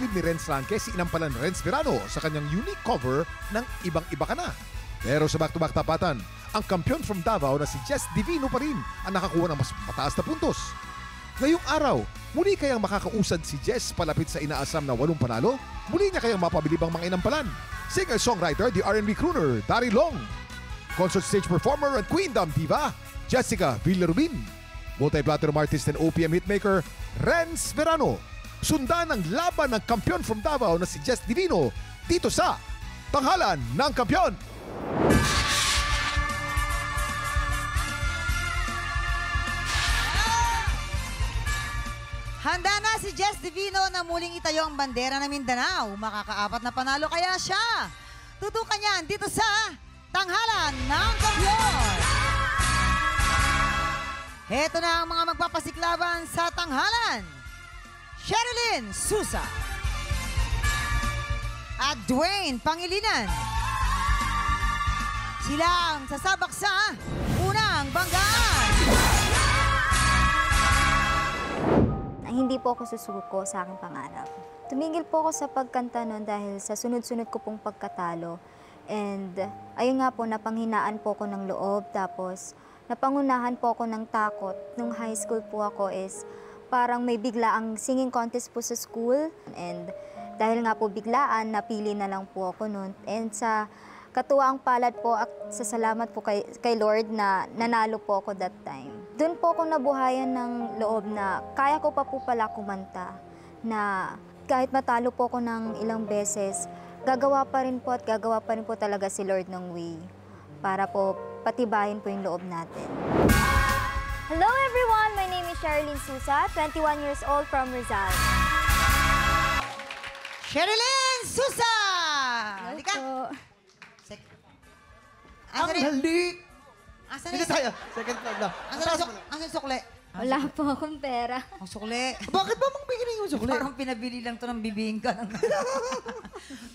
kapatid ni Renz Ranque si inampalan Renz Verano sa kanyang unique cover ng Ibang-Iba Ka Na. Pero sa back-to-back tapatan, ang kampiyon from Davao na si Jess Divino pa rin ang nakakuha ng mas mataas na puntos. Ngayong araw, muli kayang makakausad si Jess palapit sa inaasam na 8 panalo? Muli niya kayang mapabilibang mga inampalan? Singer-songwriter, the R&B crooner, Dari Long. Concert stage performer and Queendom diva, Jessica Villarubin. Multi-platinum artist and OPM hitmaker, Renz Verano. Sundan ang laban ng kampiyon from Davao na si Jess Divino dito sa Tanghalan ng Kampiyon. Handa na si Jess Divino na muling itayo ang bandera ng Mindanao. Makakaapat na panalo kaya siya. Tutukan niyan dito sa Tanghalan ng Kampiyon. Heto na ang mga magpapasiklaban sa Tanghalan. Sherilyn Susa at Dwayne Pangilinan. Sila ang sasabak sa unang banggaan. Hindi po ako susuko sa aking pangarap. Tumigil po ako sa pagkanta noon dahil sa sunod-sunod ko pong pagkatalo. And ayun nga po, napanghinaan po ako ng loob. Tapos napangunahan po ako ng takot. Nung high school po ako is parang may biglaang singing contest po sa school. And dahil nga po biglaan, napili na lang po ako noon. And sa katuwaang palad po at sa salamat po kay Lord na nanalo po ako that time. Doon po ako nabuhayan ng loob na kaya ko pa po pala kumanta, na kahit matalo po ako ng ilang beses, gagawa pa rin po talaga si Lord ng way para po patibayin po yung loob natin. Hello everyone! My name is Sherilyn Susa, 21 years old from Rizal. Sherilyn Susa! Halika! Ang halik! Asan Dito tayo. Second floor lang. Asan sukle? Wala po akong pera. Ang sukle. Bakit ba mong bigyan yung sukli? Parang pinabili lang to ng bibingka.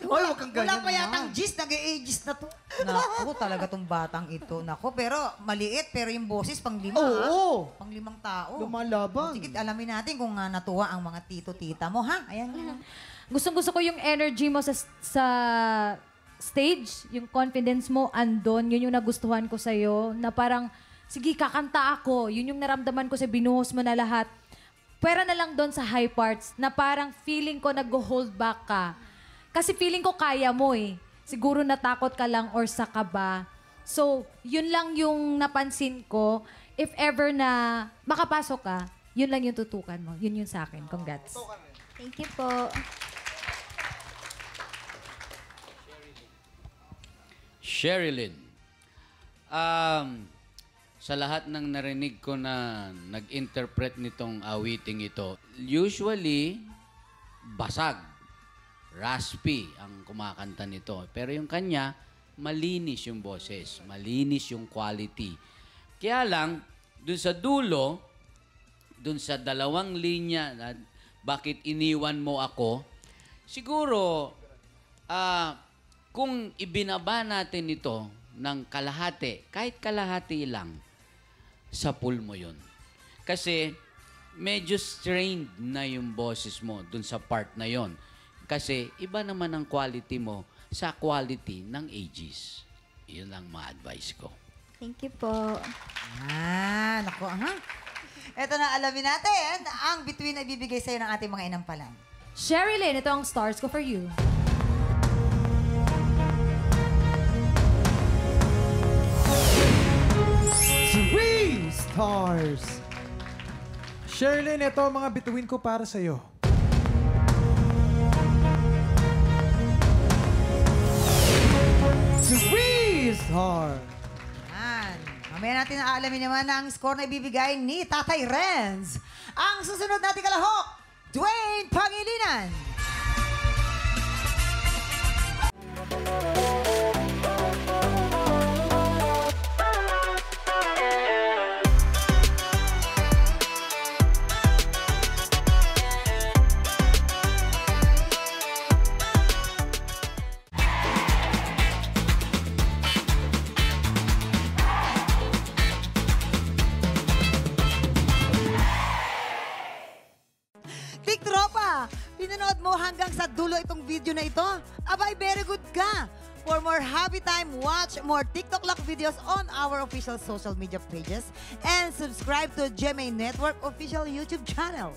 Oy, huwag kang ganyan. Wala pa yatang gis, nag-e-gis na to. Naku, talaga tong batang ito. Naku, pero maliit, pero yung boses pang-5. Oo. Pang-5 tao. Lumalaban. Sige, alamin natin kung natuwa ang mga tito-tita mo, ha? Ayan. Gustong-gusto ko yung energy mo sa stage, yung confidence mo andon, yun yung nagustuhan ko sa'yo, na parang, sige, kakanta ako, yun yung naramdaman ko sa binuhos mo na lahat. Pwera na lang doon sa high parts, na parang feeling ko nag-hold back ka. Kasi feeling ko kaya mo eh. Siguro natakot ka lang or sa kaba. So, yun lang yung napansin ko. If ever na makapasok ka, yun lang yung tutukan mo. Yun sa akin. Congrats. Thank you po. Sherilyn, sa lahat ng narinig ko na nag-interpret nitong awiting ito, usually, basag, raspy ang kumakanta nito. Pero yung kanya, malinis yung boses, malinis yung quality. Kaya lang, dun sa dulo, dun sa 2 linya na bakit iniwan mo ako, siguro, kung ibinaba natin ito ng kalahati, kahit kalahati lang, sa pool mo yun. Kasi medyo strained na yung boses mo dun sa part na yon. Kasi iba naman ang quality mo sa quality ng ages. Yun ang ma-advise ko. Thank you po. Naku, Ito na, alamin natin ang bituin na ibibigay sa'yo ng ating mga inampalan. Sherilyn, ito ang stars ko for you. 3 stars. Sherilyn, ito ang mga bituin ko para sa'yo. Star. Mamaya natin aalamin naman ang score na ibibigay ni Tatay Renz. Ang susunod nating kalahok, Dwayne Pangilinan. Tiktropa, pinanood mo hanggang sa dulo itong video na ito? Abay, very good ka! For more happy time, watch more TikTok Lock videos on our official social media pages and subscribe to GMA Network official YouTube channel.